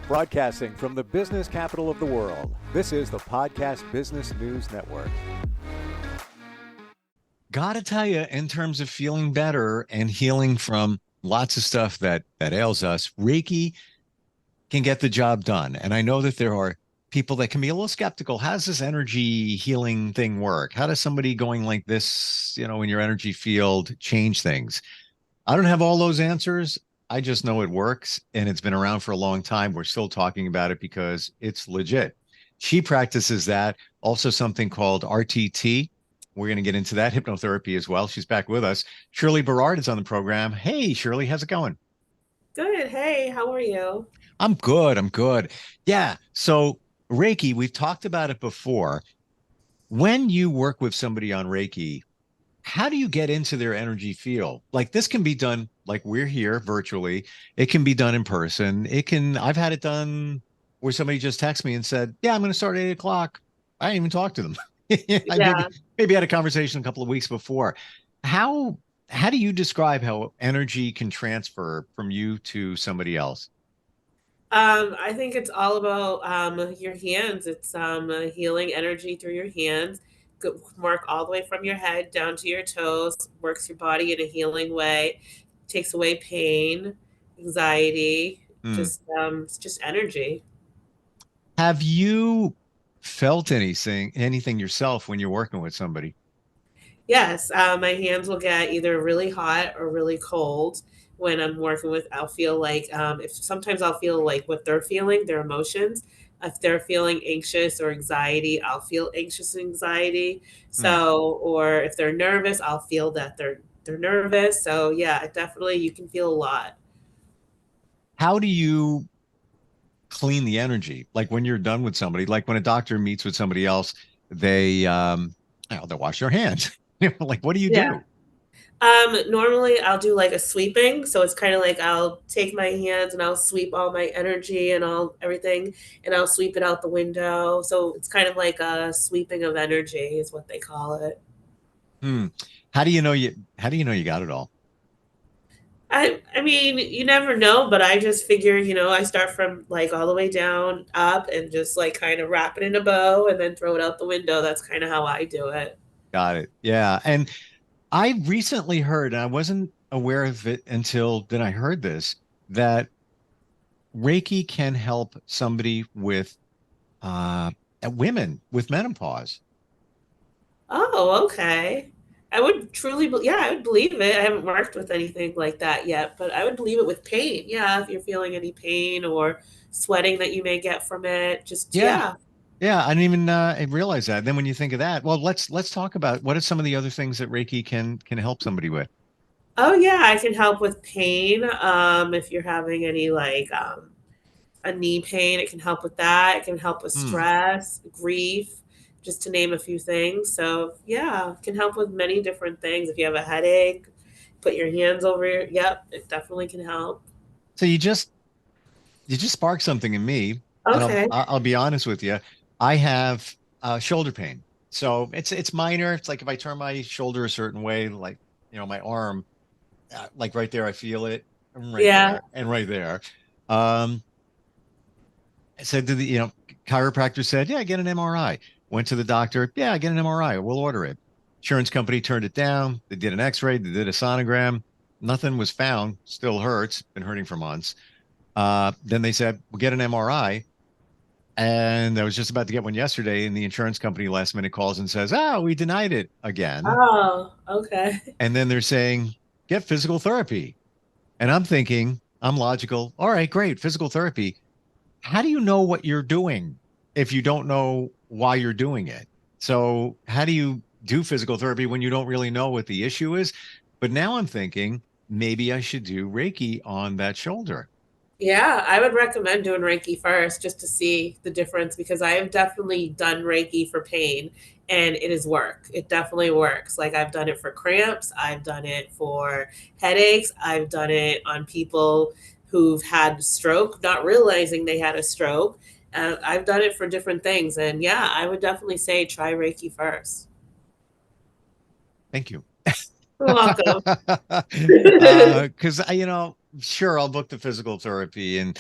Broadcasting from the business capital of the world, this is the Podcast Business News Network. Gotta tell you, in terms of feeling better and healing from lots of stuff that ails us, Reiki can get the job done. And I know that there are people that can be a little skeptical. How does this energy healing thing work? How does somebody going like this, in your energy field change things? I don't have all those answers. I just know it works and it's been around for a long time. We're still talking about it because it's legit. She practices that. Also something called RTT. We're going to get into that, hypnotherapy as well. She's back with us. Shirley Berard is on the program. Hey, Shirley, how's it going? Good. Hey, how are you? I'm good. I'm good. Yeah. So Reiki, we've talked about it before. When you work with somebody on Reiki, how do you get into their energy field? Like this can be done like we're here virtually. It can be done in person. I've had it done where somebody just texted me and said, yeah, I'm going to start at 8 o'clock. I didn't even talk to them. I Yeah. maybe had a conversation a couple of weeks before. How how do you describe how energy can transfer from you to somebody else? I think it's all about your hands. It's healing energy through your hands. Work all the way from your head down to your toes. Works your body in a healing way. Takes away pain, anxiety. Hmm. It's just energy. Have you felt anything yourself when you're working with somebody? Yes, my hands will get either really hot or really cold when I'm working with. I'll feel like if sometimes I'll feel like what they're feeling, their emotions. If they're feeling anxious or anxiety, I'll feel anxious and anxiety. Hmm. So, or if they're nervous, I'll feel that they're nervous. So, yeah, definitely you can feel a lot. How do you clean the energy? Like when you're done with somebody, like when a doctor meets with somebody else, they wash their hands. Like what do you Yeah. do? Normally I'll do like a sweeping. So it's kind of like I'll take my hands and I'll sweep all my energy and all everything and I'll sweep it out the window. So it's kind of like a sweeping of energy is what they call it. Hmm. How do you know you got it all? I mean, you never know, but I just figure, I start from like all the way down up and just like kind of wrap it in a bow and then throw it out the window. That's kind of how I do it. Got it. Yeah. And I recently heard, and I wasn't aware of it until then I heard this, that Reiki can help somebody with women with menopause. Oh, okay. I would yeah, I would believe it. I haven't worked with anything like that yet, but I would believe it with pain. Yeah, if you're feeling any pain or sweating that you may get from it, just Yeah. yeah. Yeah, I didn't even realize that. Then when you think of that, well, let's talk about what are some of the other things that Reiki can help somebody with. Oh yeah, I can help with pain. If you're having any like a knee pain, it can help with that. It can help with Hmm. stress, grief, just to name a few things. So yeah, it can help with many different things. If you have a headache, put your hands over your, yep, it definitely can help. So you just sparked something in me, and Okay. I'll be honest with you. I have shoulder pain, so it's minor. It's like if I turn my shoulder a certain way, like my arm, like right there, I feel it, and right Yeah. there, and right there. Um, I said to the chiropractor said, yeah, get an MRI. Went to the doctor, yeah, get an MRI. We'll order it. Insurance company turned it down. They did an X-ray. They did a sonogram. Nothing was found. Still hurts. Been hurting for months. Then they said, we'll get an MRI. And I was just about to get one yesterday, and the insurance company last minute calls and says, oh, we denied it again. Oh, okay. And then they're saying, get physical therapy. And I'm thinking, I'm logical. All right, great. Physical therapy. How do you know what you're doing if you don't know why you're doing it? So, how do you do physical therapy when you don't really know what the issue is? But now I'm thinking maybe I should do Reiki on that shoulder. Yeah, I would recommend doing Reiki first just to see the difference because I have definitely done Reiki for pain and it is work. It definitely works. Like I've done it for cramps, I've done it for headaches, I've done it on people who've had stroke, not realizing they had a stroke. I've done it for different things. And yeah, I would definitely say try Reiki first. Thank you. You're welcome. Because sure, I'll book the physical therapy and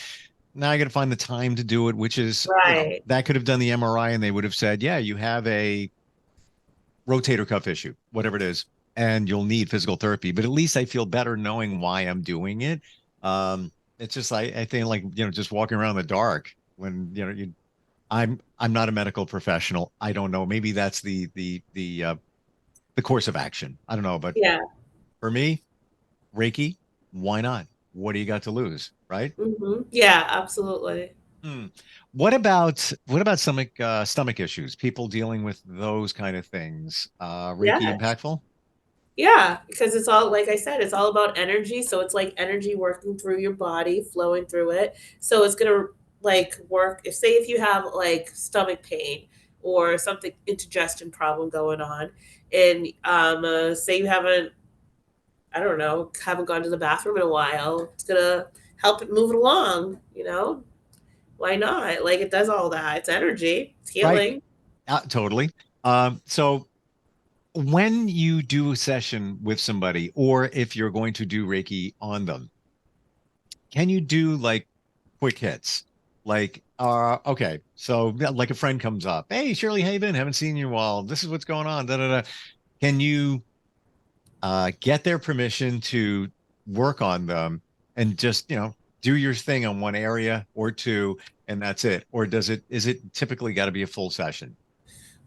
now I got to find the time to do it, which is, Right. that could have done the MRI and they would have said, yeah, you have a rotator cuff issue, whatever it is, and you'll need physical therapy. But at least I feel better knowing why I'm doing it. It's just, I think, like, just walking around in the dark when, I'm not a medical professional. I don't know. Maybe that's the course of action. I don't know, but Yeah. for me, Reiki, why not? What do you got to lose, right? Yeah, absolutely. Hmm. What about stomach issues? People dealing with those kind of things. Reiki Yeah. impactful? Yeah, because it's all, like I said, it's all about energy. So it's like energy working through your body, flowing through it. So it's gonna like work if you have like stomach pain or something indigestion problem going on, and say you haven't, I don't know, haven't gone to the bathroom in a while, it's gonna help it move it along. Why not? Like it does all that. It's energy. It's Right. healing. Totally. So when you do a session with somebody, or if you're going to do Reiki on them, can you do like quick hits? Like, okay, so yeah, like a friend comes up, hey, Shirley, how you been? Haven't seen you in a while. This is what's going on. Da, da, da. Can you get their permission to work on them and just, do your thing on one area or two, and that's it? Or is it typically got to be a full session?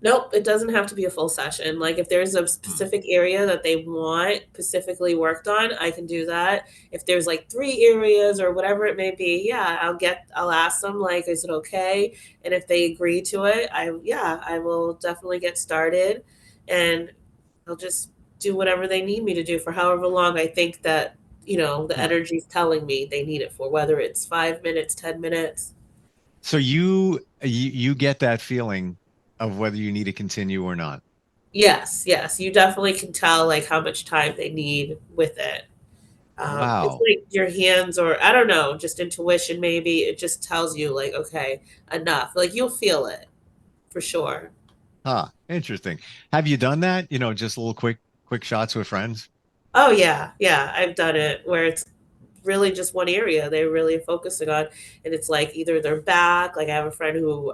Nope, it doesn't have to be a full session. Like if there's a Hmm. specific area that they want specifically worked on, I can do that. If there's like three areas or whatever it may be, yeah, I'll ask them like, is it okay? And if they agree to it, I will definitely get started, and I'll just do whatever they need me to do for however long I think that, the Hmm. energy's telling me they need it for, whether it's 5 minutes, 10 minutes. So you get that feeling of whether you need to continue or not. Yes, yes, you definitely can tell like how much time they need with it. It's Wow. like your hands, or I don't know, just intuition maybe. It just tells you like, okay, enough. Like you'll feel it for sure. Huh. Interesting. Have you done that? Just little quick shots with friends? Oh yeah, yeah. I've done it where it's really just one area they're really focusing on, and it's like either their back. Like I have a friend who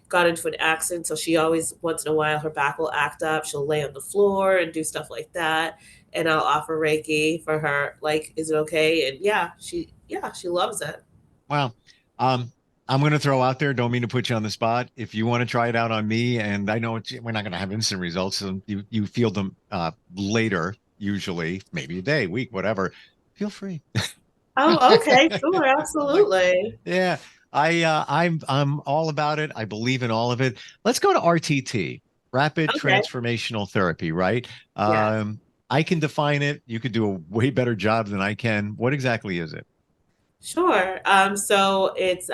got into an accident, so she always once in a while her back will act up. She'll lay on the floor and do stuff like that, and I'll offer Reiki for her. Like, is it okay? And she loves it. Well, um, I'm going to throw out there, don't mean to put you on the spot. If you want to try it out on me, and I know we're not going to have instant results, so you feel them later, usually, maybe a day, week, whatever, feel free. Oh, okay, sure, Like, absolutely. yeah, I'm all about it. I believe in all of it. Let's go to RTT, rapid Okay, transformational therapy, right? yeah. I can define it. You could do a way better job than I can. What exactly is it? Sure. So it's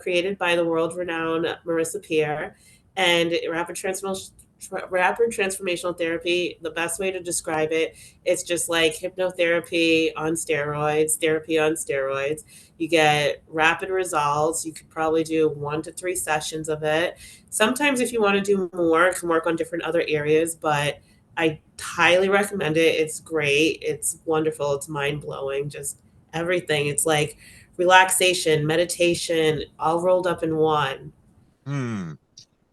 created by the world-renowned Marissa Peer, and rapid transformational therapy. The best way to describe it, it's just like hypnotherapy on steroids, therapy on steroids. You get rapid results. You could probably do 1 to 3 sessions of it. Sometimes, if you want to do more, it can work on different other areas, but I highly recommend it. It's great. It's wonderful. It's mind blowing. Just everything. It's like relaxation, meditation, all rolled up in one. Hmm.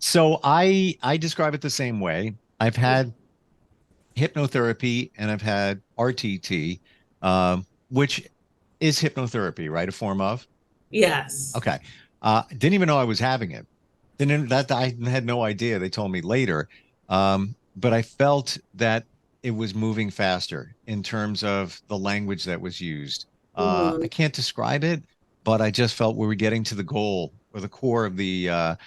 So I describe it the same way. I've had hypnotherapy and I've had RTT, which is hypnotherapy, right? A form of. Yes. Okay. Didn't even know I was having it. Didn't that I had no idea. They told me later. But I felt that it was moving faster in terms of the language that was used. I Mhm. can't describe it, but I just felt we were getting to the goal or the core of the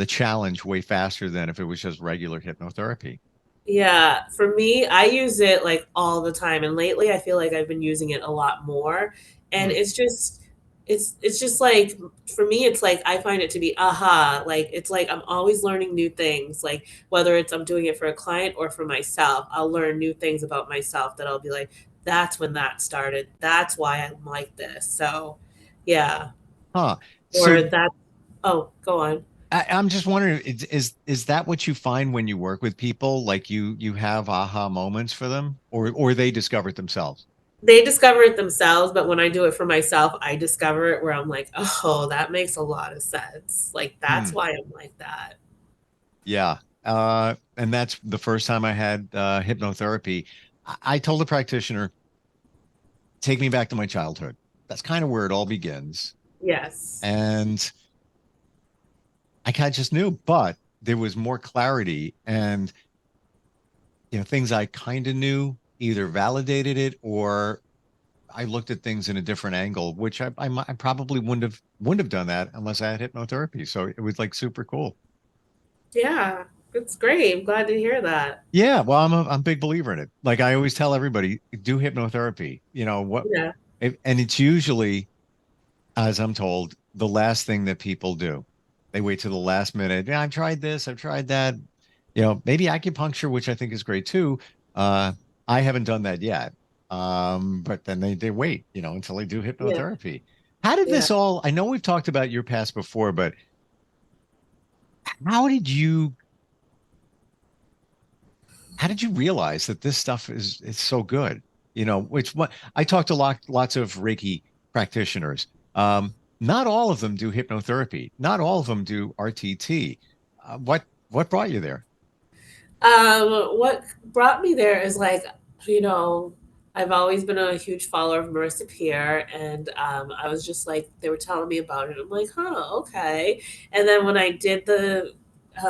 challenge way faster than if it was just regular hypnotherapy. Yeah, for me, I use it like all the time, and lately I feel like I've been using it a lot more. And Hmm. it's just like for me, it's like I find it to be aha, like it's like I'm always learning new things. Like whether it's I'm doing it for a client or for myself, I'll learn new things about myself that I'll be like, that's when that started. That's why I'm like this. So, yeah. Huh. So Or that, oh, go on. I'm just wondering, is that what you find when you work with people? Like you have aha moments for them, or they discover it themselves? They discover it themselves, but when I do it for myself, I discover it where I'm like, oh, that makes a lot of sense. Like, that's Hmm. why I'm like that. Yeah. And that's the first time I had hypnotherapy. I told the practitioner, take me back to my childhood. That's kind of where it all begins. Yes. And I kind of just knew, but there was more clarity and, things I kind of knew either validated it or I looked at things in a different angle, which I probably wouldn't have done that unless I had hypnotherapy. So it was like super cool. Yeah. It's great. I'm glad to hear that. Yeah, well, I'm a big believer in it. Like I always tell everybody, do hypnotherapy. Yeah. And it's usually, as I'm told, the last thing that people do. They wait to the last minute. Yeah, I've tried this, I've tried that. Maybe acupuncture, which I think is great too. Uh, I haven't done that yet. But then they wait, until they do Yeah. hypnotherapy. How did Yeah. this all? I know we've talked about your past before, but how did you how did you realize that this stuff is so good? Which what I talked to lots of Reiki practitioners. Not all of them do hypnotherapy. Not all of them do RTT. What brought you there? What brought me there is like, you know, I've always been a huge follower of Marissa Peer, and I was just like, they were telling me about it. I'm like, huh, okay. And then when I did the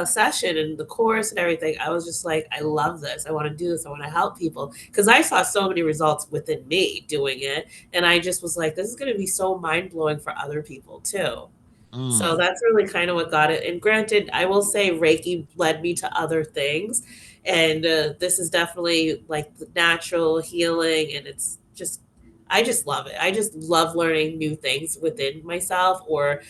session and the course and everything, I was just like, I love this. I want to do this. I want to help people because I saw so many results within me doing it, and I just was like, this is going to be so mind blowing for other people too. So Mm, that's really kind of what got it. And granted, I will say Reiki led me to other things. And this is definitely like the natural healing. And it's just, I just love it. I just love learning new things within myself or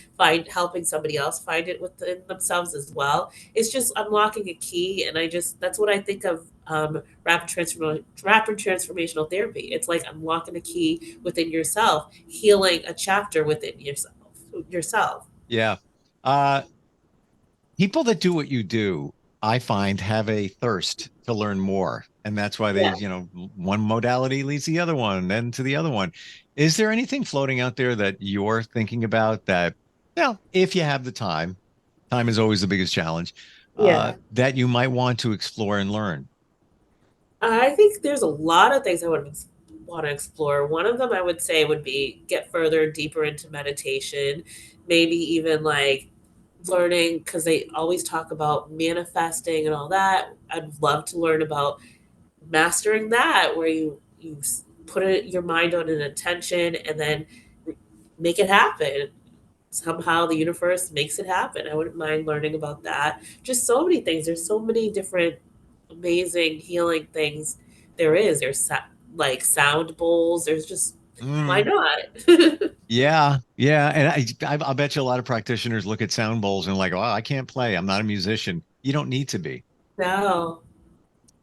helping somebody else find it within themselves as well. It's just unlocking a key. And that's what I think of rapid transformational therapy. It's like unlocking a key within yourself, healing a chapter within yourself. yeah. Uh, People that do what you do, I find, have a thirst to learn more. And that's why Yeah. one modality leads the other one, then to the other one. Is there anything floating out there that you're thinking about that, if you have the time is always the biggest challenge, Yeah. that you might want to explore and learn? I think there's a lot of things I would want to explore. One of them I would say would be get further deeper into meditation, maybe even like learning because they always talk about manifesting and all that. I'd love to learn about mastering that where you put your mind on an intention and then make it happen. Somehow the universe makes it happen. I wouldn't mind learning about that. Just so many things. There's so many different amazing healing things like sound bowls. There's just why Mm, not? yeah, yeah. And I'll bet you a lot of practitioners look at sound bowls and like, oh, I can't play. I'm not a musician. You don't need to be. No.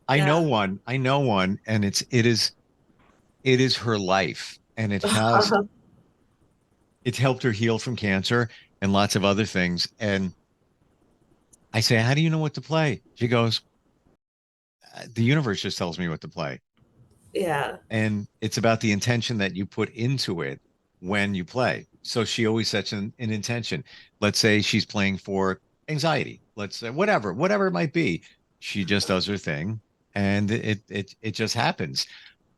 I know Yeah. one. I know one, and it is her life, and it's helped her heal from cancer and lots of other things. And I say, how do you know what to play? She goes, the universe just tells me what to play. Yeah. And it's about the intention that you put into it when you play. So she always sets an intention. Let's say she's playing for anxiety. Let's say whatever it might be. She just does her thing and it just happens.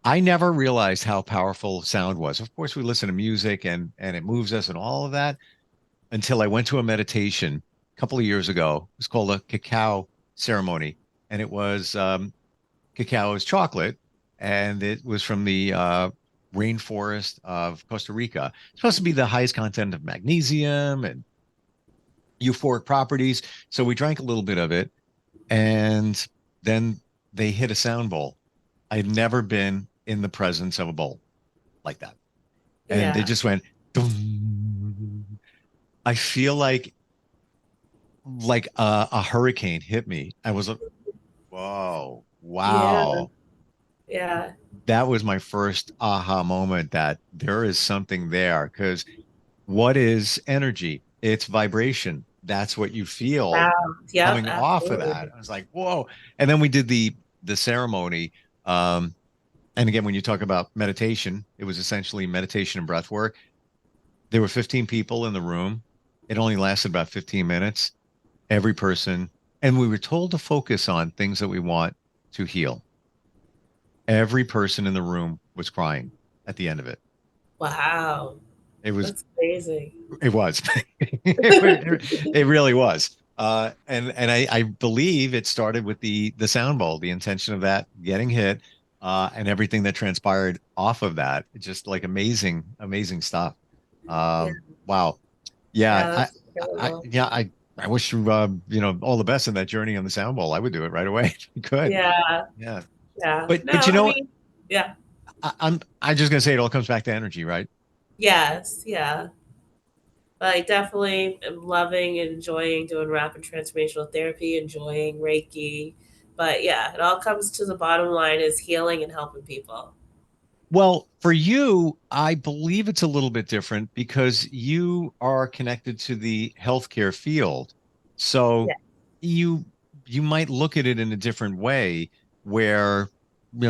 I never realized how powerful sound was. Of course, we listen to music and it moves us and all of that until I went to a meditation a couple of years ago. It was called a cacao ceremony, and it was cacao is chocolate, and it was from the rainforest of Costa Rica. It's supposed to be the highest content of magnesium and euphoric properties. So we drank a little bit of it, and then they hit a sound bowl. I'd never been in the presence of a bowl like that, and they Yeah. just went. Dum. I feel like a hurricane hit me. I was like, whoa, Yeah. wow. Yeah. That was my first aha moment that there is something there. Because what is energy? It's vibration. That's what you feel Sound. Yep. coming off of that. Absolutely. I was like, whoa. And then we did the ceremony. Um, And again, when you talk about meditation, it was essentially meditation and breath work. There were 15 people in the room. It only lasted about 15 minutes. Every person, and we were told to focus on things that we want to heal. Every person in the room was crying at the end of it. Wow. It was, That's amazing. it was, it really was. And I believe it started with the sound bowl, the intention of that getting hit, and everything that transpired off of that. It's just like amazing stuff. Yeah. Wow. Yeah. Yeah, that's incredible. I wish you, all the best in that journey on the sound bowl. I would do it right away. If you could. Yeah. Yeah. Yeah. But No, you I know what? mean, yeah. I'm just gonna say it all comes back to energy, right? Yes. Yeah. But I definitely am loving and enjoying doing rapid transformational therapy, enjoying Reiki. But yeah, it all comes to the bottom line is healing and helping people. Well, for you, I believe it's a little bit different because you are connected to the healthcare field. So Yeah. you you might look at it in a different way where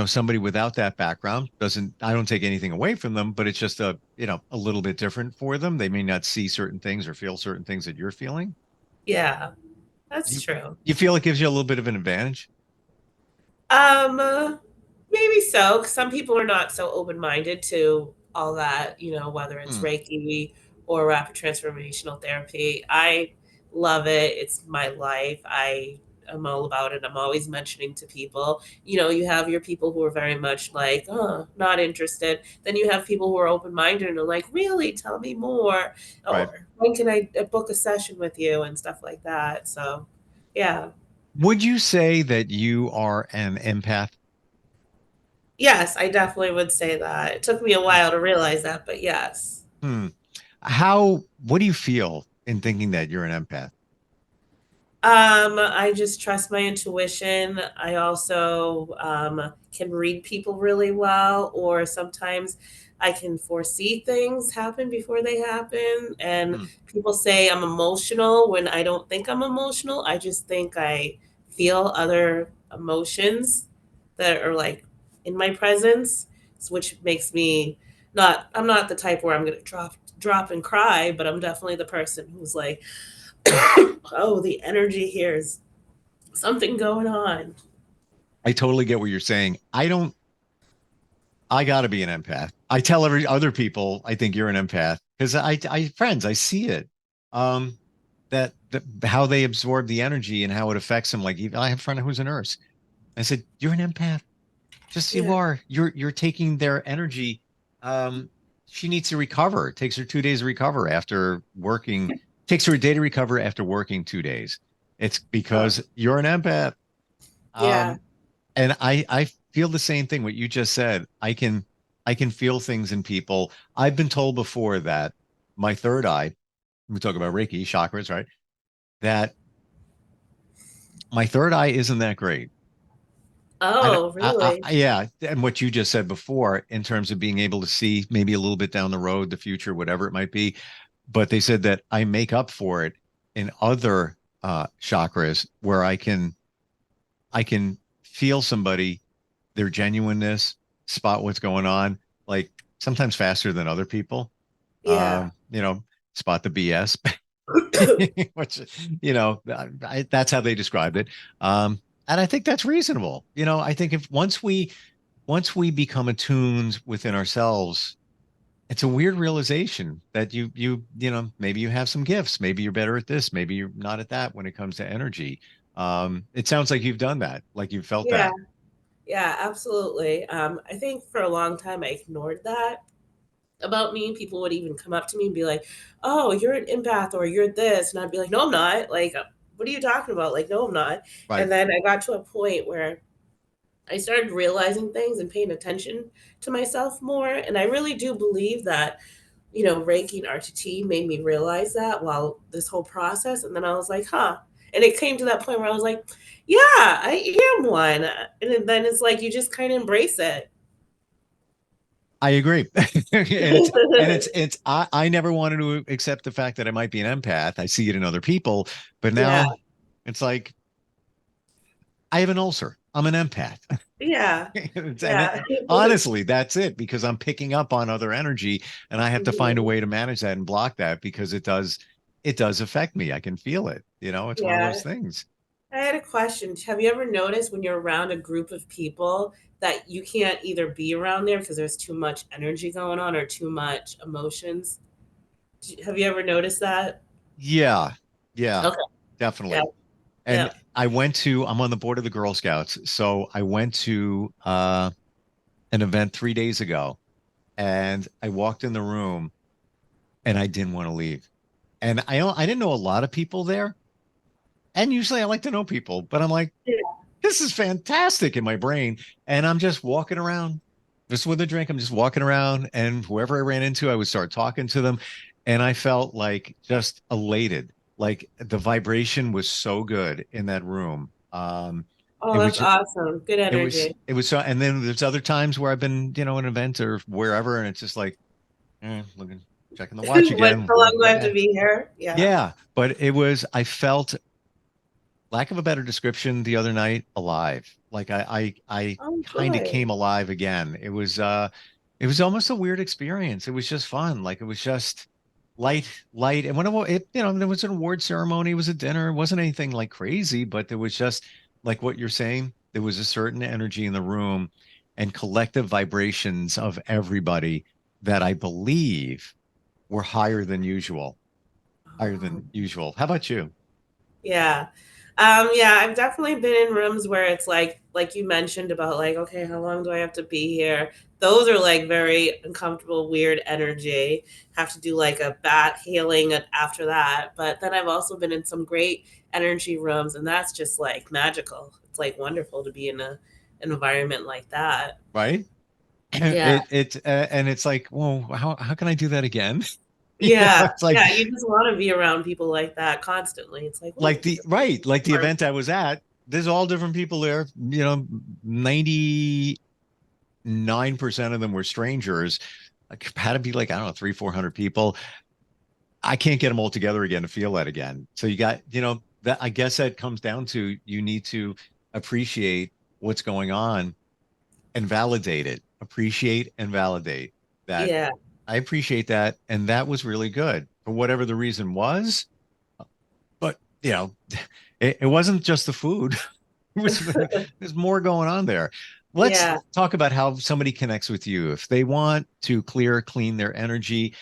somebody without that background doesn't I don't take anything away from them, but it's just a little bit different for them. They may not see certain things or feel certain things that you're feeling. Yeah. That's You true. you feel it gives you a little bit of an advantage? Um, maybe so. 'Cause some people are not so open-minded to all that, whether it's Hmm, Reiki or rapid transformational therapy. I love it. It's my life. I am all about it. I'm always mentioning to people. You have your people who are very much like, oh, not interested. Then you have people who are open-minded and are like, really, tell me more. right. Or when can I book a session with you and stuff like that. So, yeah. Would you say that you are an empath? Yes, I definitely would say that. It took me a while to realize that, but yes. Hmm. What do you feel in thinking that you're an empath? I just trust my intuition. I also can read people really well, or sometimes I can foresee things happen before they happen. And Hmm, people say I'm emotional when I don't think I'm emotional. I just think I feel other emotions that are like in my presence, which makes me not, I'm not the type where I'm going to drop and cry, but I'm definitely the person who's like, oh, the energy here is something going on. I totally get what you're saying. I gotta be an empath. I tell every other people I think you're an empath because I friends, I see it. Um, that how they absorb the energy and how it affects them. Like even I have a friend who's a nurse. I said, "You're an empath. Just you Yeah. are. You're taking their energy. Um, she needs to recover. It takes her 2 days to recover after working. Takes her a day to recover after working 2 days. It's Oh, because you're an empath. yeah. Um, and I feel the same thing. What you just said. I can feel things in people. I've been told before that my third eye. We talk about Reiki chakras, right? That my third eye isn't that great. Oh, really? Yeah, and what you just said before, in terms of being able to see maybe a little bit down the road, the future, whatever it might be, but they said that I make up for it in other chakras where I can feel somebody, their genuineness, spot what's going on, like sometimes faster than other people. Yeah. Spot the BS, which that's how they described it. And I think that's reasonable. I think if once we become attuned within ourselves, it's a weird realization that maybe you have some gifts, maybe you're better at this, maybe you're not at that when it comes to energy. It sounds like you've done that, like you've felt Yeah. that. Yeah, absolutely. I think for a long time I ignored that about me. People would even come up to me and be like, "Oh, you're an empath or you're this." And I'd be like, "No, I'm not." Like, what are you talking about? Like, no, I'm not. Right. And then I got to a point where I started realizing things and paying attention to myself more. And I really do believe that, Reiki and RTT made me realize that while this whole process. And then I was like, huh. And it came to that point where I was like, yeah, I am one. And then it's like you just kind of embrace it. I agree. And I never wanted to accept the fact that I might be an empath. I see it in other people, but Yeah. now it's like I have an ulcer. I'm an empath. Yeah. Yeah. Honestly, that's it, because I'm picking up on other energy and I have to find a Mhm. way to manage that and block that, because it does affect me. I can feel it. It's one of those Yeah. things. I had a question. Have you ever noticed when you're around a group of people that you can't either be around there because there's too much energy going on or too much emotions? Have you ever noticed that? Yeah. Yeah, Okay. Yeah. definitely. And Yeah. I'm on the board of the Girl Scouts. So I went to an event 3 days ago, and I walked in the room and I didn't want to leave. And I didn't know a lot of people there. And usually I like to know people, but I'm like, Yeah. this is fantastic in my brain. And I'm just walking around, just with a drink. I'm just walking around, and whoever I ran into, I would start talking to them. And I felt like just elated. Like the vibration was so good in that room. Oh, It was that's just, awesome. Good energy. it was so, and then there's other times where I've been, an event or wherever, and it's just like, looking, checking the watch What, again. how long do I have to Yeah. be here? Yeah. Yeah. But I felt, lack of a better description, the other night, alive. Like I Oh, kind of good. came alive again. It was almost a weird experience. It was just fun. Like it was just light. And when there was an award ceremony, it was a dinner. It wasn't anything like crazy, but there was just, like what you're saying, there was a certain energy in the room and collective vibrations of everybody that I believe were higher than usual. How about you? Yeah. Yeah, I've definitely been in rooms where it's like you mentioned about like, okay, how long do I have to be here? Those are like very uncomfortable, weird energy. Have to do like a bat healing after that. But then I've also been in some great energy rooms, and that's just like magical. It's like wonderful to be in an environment like that. Right? Yeah. And it's like, well, how can I do that again? Yeah. It's like Yeah. You just want to be around people like that constantly. It's like, oh, the right, like the event I was at. There's all different people there. 99% of them were strangers. Like, had to be like, I don't know, 400 people. I can't get them all together again to feel that again. So you got, that, I guess that comes down to, you need to appreciate what's going on and validate it. Appreciate and validate that. yeah. I appreciate that. And that was really good for whatever the reason was. But, it wasn't just the food. There's more going on there. Let's Yeah. talk about how somebody connects with you. If they want to clean their energy,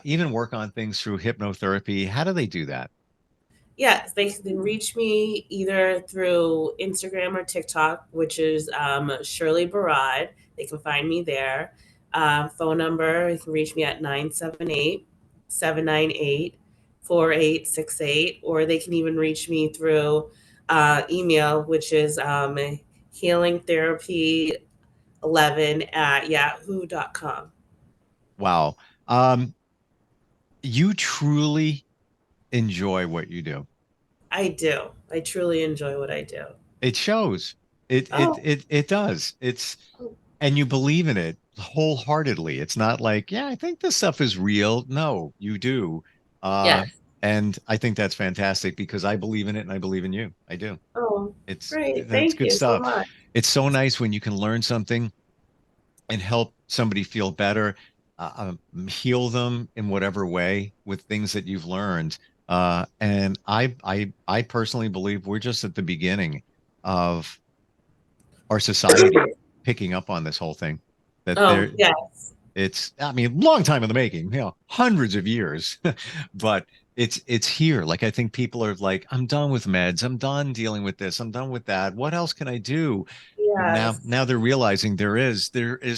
even work on things through hypnotherapy, how do they do that? Yes, they can reach me either through Instagram or TikTok, which is Shirley Berard. They can find me there. Phone number, you can reach me at 978-798-4868, or they can even reach me through email, which is healingtherapy11 at yahoo.com. Wow. You truly enjoy what you do. I do. I truly enjoy what I do. It shows. It does. And you believe in it wholeheartedly. It's not like, yeah, I think this stuff is real. No, you do. Yeah. And I think that's fantastic, because I believe in it and I believe in you. I do. Oh, great. That's Thank good you so stuff. much. It's so nice when you can learn something and help somebody feel better, heal them in whatever way with things that you've learned. And I personally believe we're just at the beginning of our society picking up on this whole thing. That Oh, there, yes. it's, I mean, long time in the making, hundreds of years, but it's here. Like, I think people are like, I'm done with meds. I'm done dealing with this. I'm done with that. What else can I do? And Yes. now they're realizing there is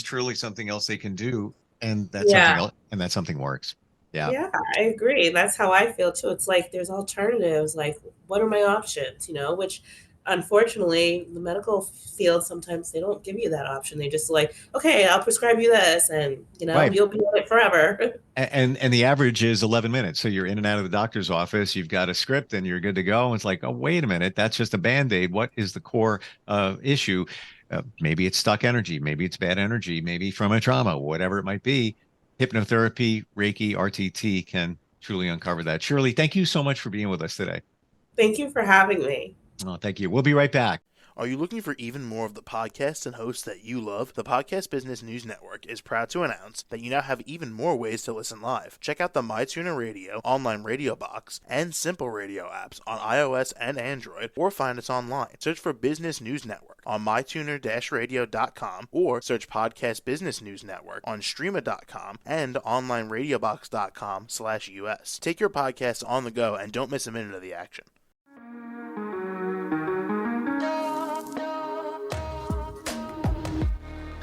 truly something else they can do, and that Yeah. something else, and that something works. Yeah. Yeah, I agree. That's how I feel too. It's like there's alternatives. Like, what are my options? Which unfortunately, the medical field sometimes they don't give you that option. They just like, okay, I'll prescribe you this, and Right. you'll be on it forever. And the average is 11 minutes. So you're in and out of the doctor's office. You've got a script and you're good to go. It's like, oh, wait a minute, that's just a band-aid. What is the core issue? Maybe it's stuck energy. Maybe it's bad energy. Maybe from a trauma, whatever it might be. Hypnotherapy, Reiki, RTT can truly uncover that. Shirley, thank you so much for being with us today. Thank you for having me. Oh, thank you. We'll be right back. Are you looking for even more of the podcasts and hosts that you love? The Podcast Business News Network is proud to announce that you now have even more ways to listen live. Check out the MyTuner Radio, online radio box, and Simple Radio apps on iOS and Android, or find us online. Search for Business News Network on mytuner-radio.com, or search Podcast Business News Network on streama.com and onlineradiobox.com/US. Take your podcast on the go and don't miss a minute of the action.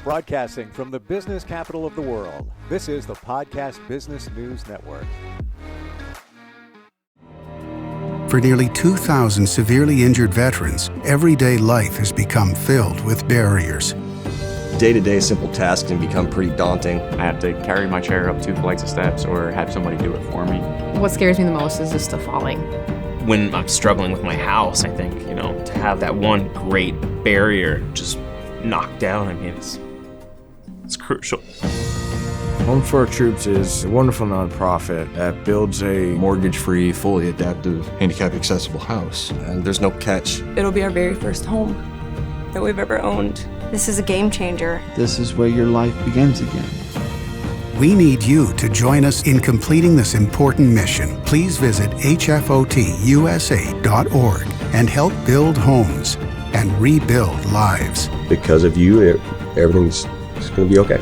Broadcasting from the business capital of the world, this is the Podcast Business News Network. For nearly 2,000 severely injured veterans, everyday life has become filled with barriers. Day-to-day simple tasks can become pretty daunting. I have to carry my chair up 2 flights of steps or have somebody do it for me. What scares me the most is just the falling. When I'm struggling with my house, I think, to have that one great barrier just knocked down, it's crucial. Home for Our Troops is a wonderful nonprofit that builds a Mortgage-free, fully adaptive, handicap-accessible house. And there's no catch. It'll be our very first home that we've ever owned. This is a game changer. This is where your life begins again. We need you to join us in completing this important mission. Please visit hfotusa.org and help build homes and rebuild lives. Because of you, everything's going to be okay.